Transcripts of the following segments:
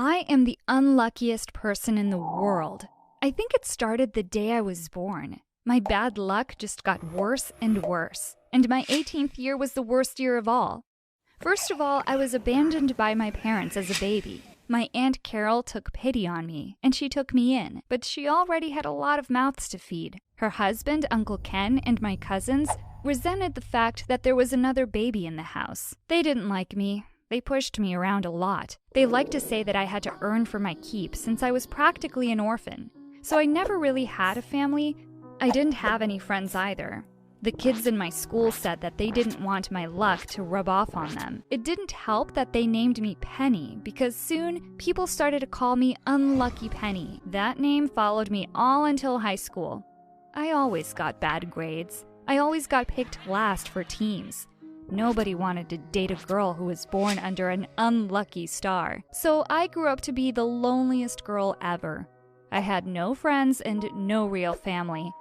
I am the unluckiest person in the world. I think it started the day I was born. My bad luck just got worse and worse, and my 18th year was the worst year of all. First of all, I was abandoned by my parents as a baby. My Aunt Carol took pity on me, and she took me in, but she already had a lot of mouths to feed. Her husband, Uncle Ken, and my cousins resented the fact that there was another baby in the house. They didn't like me. They pushed me around a lot. They liked to say that I had to earn for my keep since I was practically an orphan. So I never really had a family. I didn't have any friends either. The kids in my school said that they didn't want my luck to rub off on them. It didn't help that they named me Penny, because soon people started to call me Unlucky Penny. That name followed me all until high school. I always got bad grades. I always got picked last for teams. Nobody wanted to date a girl who was born under an unlucky star. So I grew up to be the loneliest girl ever. I had no friends and no real family.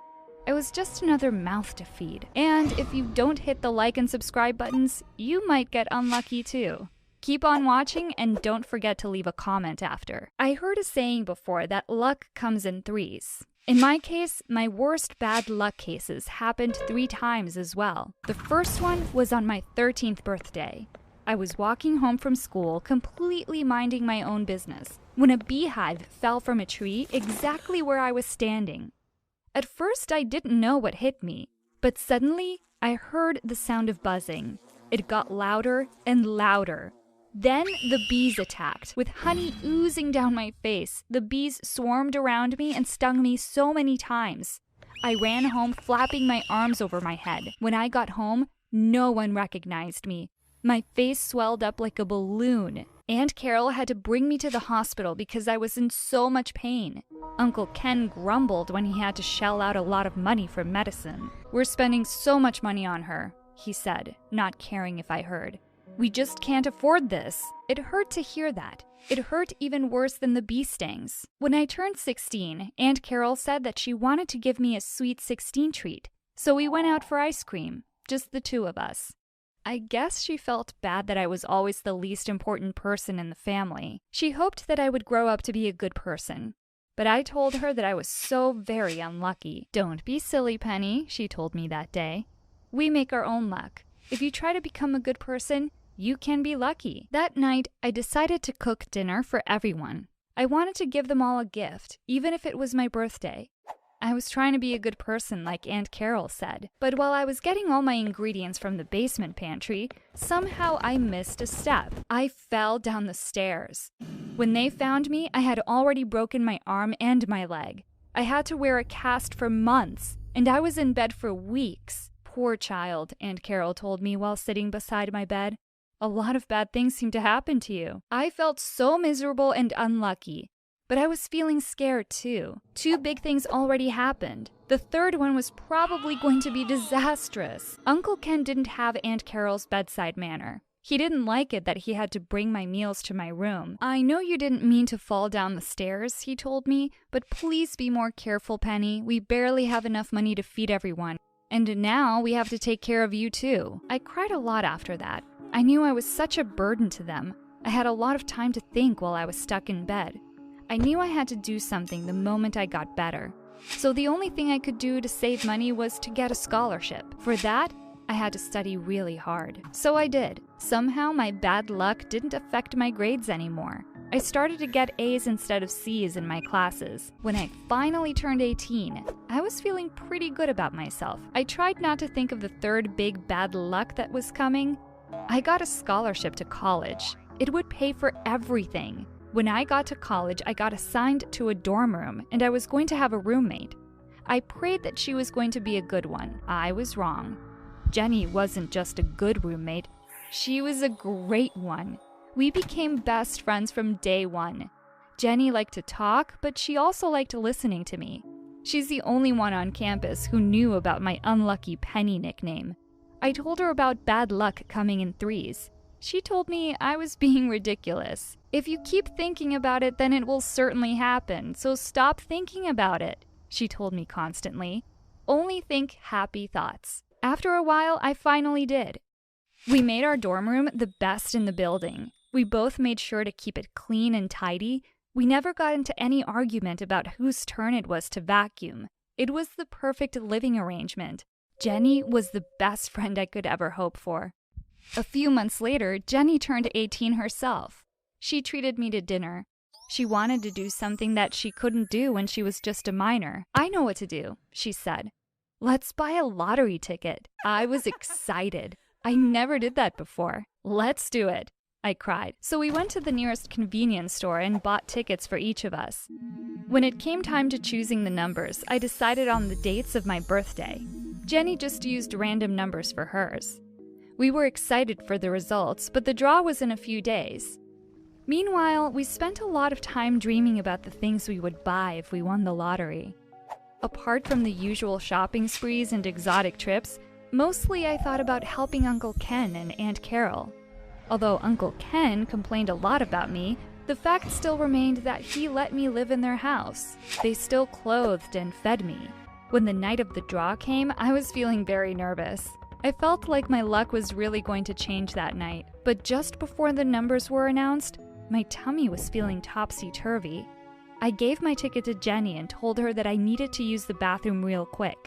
I was just another mouth to feed. And if you don't hit the like and subscribe buttons, you might get unlucky too. Keep on watching and don't forget to leave a comment after. I heard a saying before that luck comes in threes. In my case, my worst bad luck cases happened 3 times as well. The first one was on my 13th birthday. I was walking home from school, completely minding my own business, when a beehive fell from a tree exactly where I was standing. At first, I didn't know what hit me, but suddenly, I heard the sound of buzzing. It got louder and louder. Then the bees attacked, with honey oozing down my face. The bees swarmed around me and stung me so many times. I ran home flapping my arms over my head. When I got home, no one recognized me. My face swelled up like a balloon. Aunt Carol had to bring me to the hospital because I was in so much pain. Uncle Ken grumbled when he had to shell out a lot of money for medicine. "We're spending so much money on her," he said, not caring if I heard. "We just can't afford this." It hurt to hear that. It hurt even worse than the bee stings. When I turned 16, Aunt Carol said that she wanted to give me a sweet 16 treat. So we went out for ice cream, just the 2 of us. I guess she felt bad that I was always the least important person in the family. She hoped that I would grow up to be a good person. But I told her that I was so very unlucky. "Don't be silly, Penny," she told me that day. "We make our own luck. If you try to become a good person, you can be lucky." That night, I decided to cook dinner for everyone. I wanted to give them all a gift, even if it was my birthday. I was trying to be a good person, like Aunt Carol said. But while I was getting all my ingredients from the basement pantry, somehow I missed a step. I fell down the stairs. When they found me, I had already broken my arm and my leg. I had to wear a cast for months, and I was in bed for weeks. "Poor child," Aunt Carol told me while sitting beside my bed. "A lot of bad things seem to happen to you." I felt so miserable and unlucky. But I was feeling scared too. 2 big things already happened. The third one was probably going to be disastrous. Uncle Ken didn't have Aunt Carol's bedside manner. He didn't like it that he had to bring my meals to my room. "I know you didn't mean to fall down the stairs," he told me, "but please be more careful, Penny. We barely have enough money to feed everyone. And now we have to take care of you too." I cried a lot after that. I knew I was such a burden to them. I had a lot of time to think while I was stuck in bed. I knew I had to do something the moment I got better. So the only thing I could do to save money was to get a scholarship. For that, I had to study really hard. So I did. Somehow my bad luck didn't affect my grades anymore. I started to get A's instead of C's in my classes. When I finally turned 18, I was feeling pretty good about myself. I tried not to think of the third big bad luck that was coming. I got a scholarship to college. It would pay for everything. When I got to college, I got assigned to a dorm room, and I was going to have a roommate. I prayed that she was going to be a good one. I was wrong. Jenny wasn't just a good roommate. She was a great one. We became best friends from day one. Jenny liked to talk, but she also liked listening to me. She's the only one on campus who knew about my Unlucky Penny nickname. I told her about bad luck coming in threes. She told me I was being ridiculous. "If you keep thinking about it, then it will certainly happen, so stop thinking about it," she told me constantly. "Only think happy thoughts." After a while, I finally did. We made our dorm room the best in the building. We both made sure to keep it clean and tidy. We never got into any argument about whose turn it was to vacuum. It was the perfect living arrangement. Jenny was the best friend I could ever hope for. A few months later, Jenny turned 18 herself. She treated me to dinner. She wanted to do something that she couldn't do when she was just a minor. "I know what to do," she said. "Let's buy a lottery ticket." I was excited. I never did that before. "Let's do it," I cried. So we went to the nearest convenience store and bought tickets for each of us. When it came time to choosing the numbers, I decided on the dates of my birthday. Jenny just used random numbers for hers. We were excited for the results, but the draw was in a few days. Meanwhile, we spent a lot of time dreaming about the things we would buy if we won the lottery. Apart from the usual shopping sprees and exotic trips, mostly I thought about helping Uncle Ken and Aunt Carol. Although Uncle Ken complained a lot about me, the fact still remained that he let me live in their house. They still clothed and fed me. When the night of the draw came, I was feeling very nervous. I felt like my luck was really going to change that night, but just before the numbers were announced, my tummy was feeling topsy-turvy. I gave my ticket to Jenny and told her that I needed to use the bathroom real quick.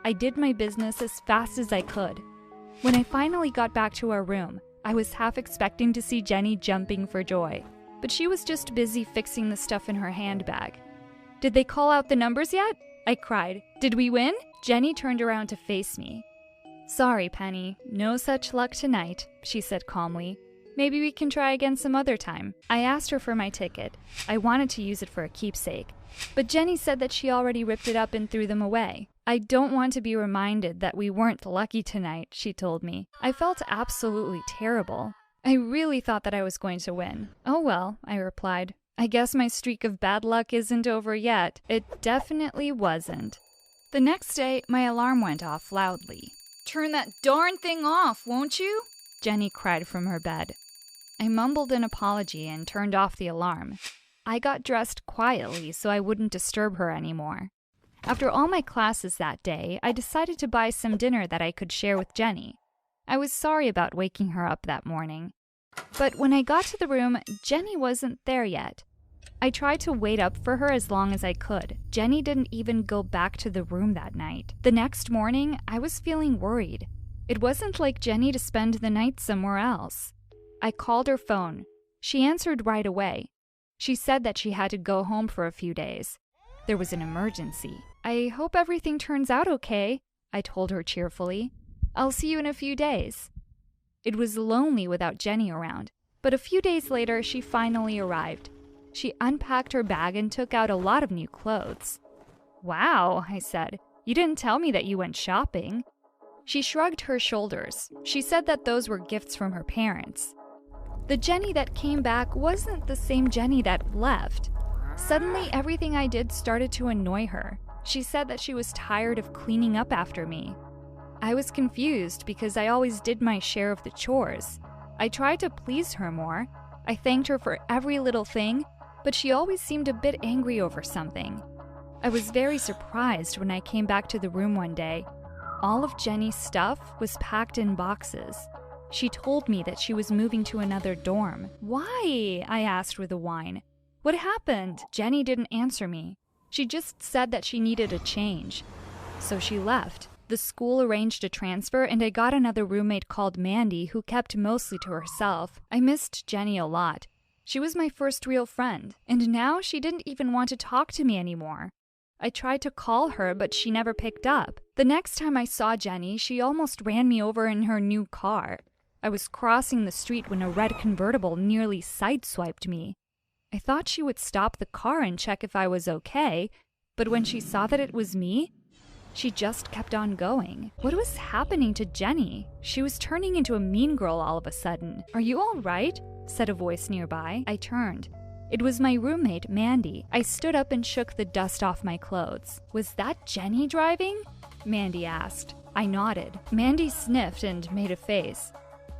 I did my business as fast as I could. When I finally got back to our room, I was half expecting to see Jenny jumping for joy, but she was just busy fixing the stuff in her handbag. "Did they call out the numbers yet?" I cried. "Did we win?" Jenny turned around to face me. "Sorry, Penny, no such luck tonight," she said calmly. "Maybe we can try again some other time." I asked her for my ticket. I wanted to use it for a keepsake, but Jenny said that she already ripped it up and threw them away. "I don't want to be reminded that we weren't lucky tonight," she told me. I felt absolutely terrible. I really thought that I was going to win. "Oh well," I replied. "I guess my streak of bad luck isn't over yet." It definitely wasn't. The next day, my alarm went off loudly. "Turn that darn thing off, won't you?" Jenny cried from her bed. I mumbled an apology and turned off the alarm. I got dressed quietly so I wouldn't disturb her anymore. After all my classes that day, I decided to buy some dinner that I could share with Jenny. I was sorry about waking her up that morning. But when I got to the room, Jenny wasn't there yet. I tried to wait up for her as long as I could. Jenny didn't even go back to the room that night. The next morning, I was feeling worried. It wasn't like Jenny to spend the night somewhere else. I called her phone. She answered right away. She said that she had to go home for a few days. There was an emergency. "I hope everything turns out okay," I told her cheerfully. "I'll see you in a few days." It was lonely without Jenny around, but a few days later she finally arrived. She unpacked her bag and took out a lot of new clothes. "Wow," I said. "You didn't tell me that you went shopping." She shrugged her shoulders. She said that those were gifts from her parents. The Jenny that came back wasn't the same Jenny that left. Suddenly, everything I did started to annoy her. She said that she was tired of cleaning up after me. I was confused because I always did my share of the chores. I tried to please her more. I thanked her for every little thing, but she always seemed a bit angry over something. I was very surprised when I came back to the room one day. All of Jenny's stuff was packed in boxes. She told me that she was moving to another dorm. "Why?" I asked with a whine. "What happened?" Jenny didn't answer me. She just said that she needed a change. So she left. The school arranged a transfer, and I got another roommate called Mandy who kept mostly to herself. I missed Jenny a lot. She was my first real friend, and now she didn't even want to talk to me anymore. I tried to call her, but she never picked up. The next time I saw Jenny, she almost ran me over in her new car. I was crossing the street when a red convertible nearly sideswiped me. I thought she would stop the car and check if I was okay, but when she saw that it was me, she just kept on going. What was happening to Jenny? She was turning into a mean girl all of a sudden. "Are you all right?" said a voice nearby. I turned. It was my roommate, Mandy. I stood up and shook the dust off my clothes. "Was that Jenny driving?" Mandy asked. I nodded. Mandy sniffed and made a face.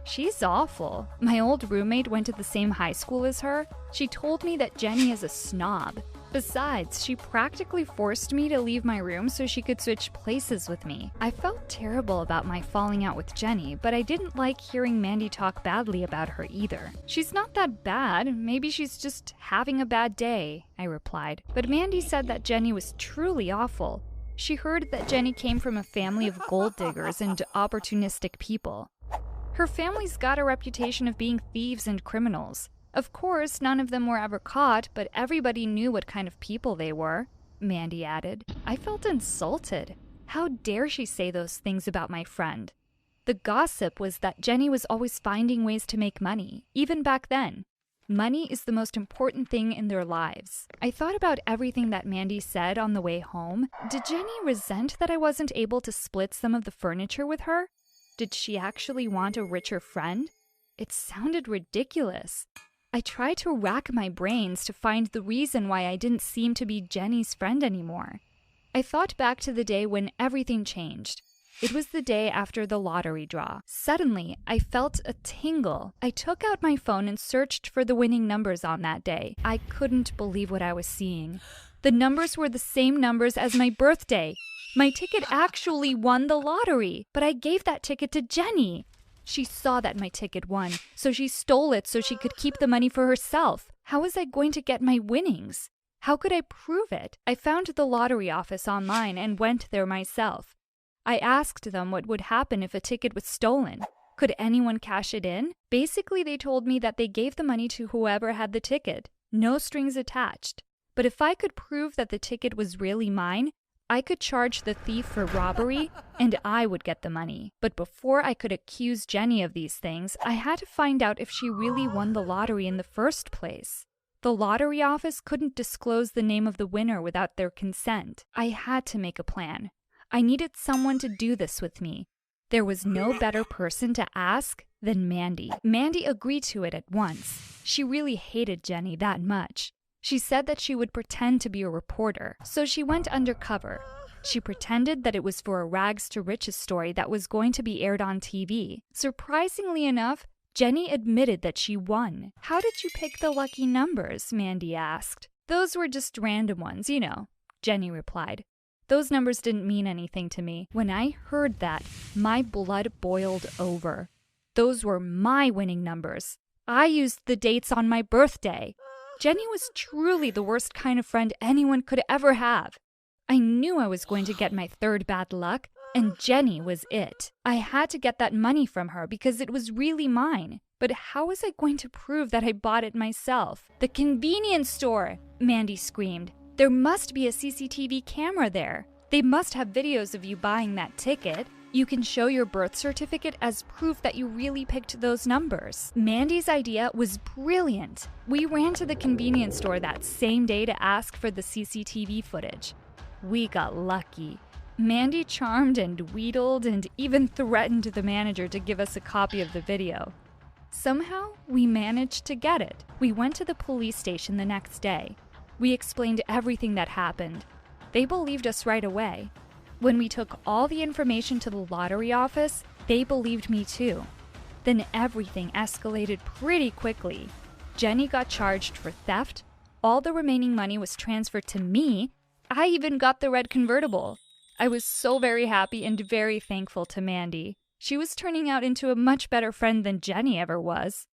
"She's awful. My old roommate went to the same high school as her. She told me that Jenny is a snob, Besides, she practically forced me to leave my room so she could switch places with me. I felt terrible about my falling out with Jenny, but I didn't like hearing Mandy talk badly about her either. "She's not that bad. Maybe she's just having a bad day," I replied. But Mandy said that Jenny was truly awful. She heard that Jenny came from a family of gold diggers and opportunistic people. Her family's got a reputation of being thieves and criminals. Of course, none of them were ever caught, but everybody knew what kind of people they were, Mandy added. I felt insulted. How dare she say those things about my friend? The gossip was that Jenny was always finding ways to make money, even back then. Money is the most important thing in their lives. I thought about everything that Mandy said on the way home. Did Jenny resent that I wasn't able to split some of the furniture with her? Did she actually want a richer friend? It sounded ridiculous. I tried to rack my brains to find the reason why I didn't seem to be Jenny's friend anymore. I thought back to the day when everything changed. It was the day after the lottery draw. Suddenly, I felt a tingle. I took out my phone and searched for the winning numbers on that day. I couldn't believe what I was seeing. The numbers were the same numbers as my birthday. My ticket actually won the lottery, but I gave that ticket to Jenny. She saw that my ticket won, so she stole it so she could keep the money for herself. How was I going to get my winnings? How could I prove it? I found the lottery office online and went there myself. I asked them what would happen if a ticket was stolen. Could anyone cash it in? Basically, they told me that they gave the money to whoever had the ticket. No strings attached. But if I could prove that the ticket was really mine, I could charge the thief for robbery, and I would get the money. But before I could accuse Jenny of these things, I had to find out if she really won the lottery in the first place. The lottery office couldn't disclose the name of the winner without their consent. I had to make a plan. I needed someone to do this with me. There was no better person to ask than Mandy. Mandy agreed to it at once. She really hated Jenny that much. She said that she would pretend to be a reporter, so she went undercover. She pretended that it was for a rags to riches story that was going to be aired on TV. Surprisingly enough, Jenny admitted that she won. "How did you pick the lucky numbers?" Mandy asked. "Those were just random ones, you know," Jenny replied. "Those numbers didn't mean anything to me." When I heard that, my blood boiled over. Those were my winning numbers. I used the dates on my birthday. Jenny was truly the worst kind of friend anyone could ever have. I knew I was going to get my third bad luck, and Jenny was it. I had to get that money from her because it was really mine. But how was I going to prove that I bought it myself? "The convenience store!" Mandy screamed. "There must be a CCTV camera there. They must have videos of you buying that ticket. You can show your birth certificate as proof that you really picked those numbers." Mandy's idea was brilliant. We ran to the convenience store that same day to ask for the CCTV footage. We got lucky. Mandy charmed and wheedled and even threatened the manager to give us a copy of the video. Somehow, we managed to get it. We went to the police station the next day. We explained everything that happened. They believed us right away. When we took all the information to the lottery office, they believed me too. Then everything escalated pretty quickly. Jenny got charged for theft. All the remaining money was transferred to me. I even got the red convertible. I was so very happy and very thankful to Mandy. She was turning out into a much better friend than Jenny ever was.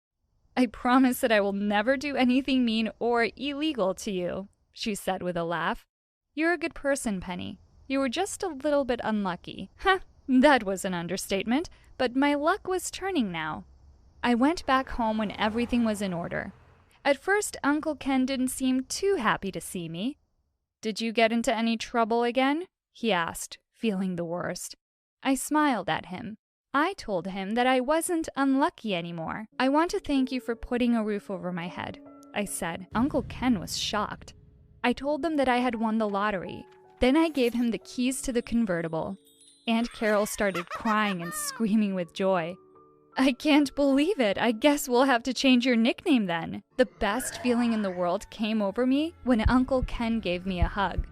"I promise that I will never do anything mean or illegal to you," she said with a laugh. "You're a good person, Penny. You were just a little bit unlucky." That was an understatement, but my luck was turning now. I went back home when everything was in order. At first, Uncle Ken didn't seem too happy to see me. "Did you get into any trouble again?" he asked, feeling the worst. I smiled at him. I told him that I wasn't unlucky anymore. "I want to thank you for putting a roof over my head," I said. Uncle Ken was shocked. I told them that I had won the lottery. Then I gave him the keys to the convertible. Aunt Carol started crying and screaming with joy. "I can't believe it. I guess we'll have to change your nickname then." The best feeling in the world came over me when Uncle Ken gave me a hug.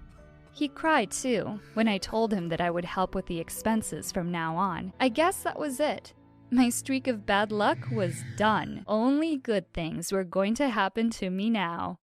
He cried too when I told him that I would help with the expenses from now on. I guess that was it. My streak of bad luck was done. Only good things were going to happen to me now.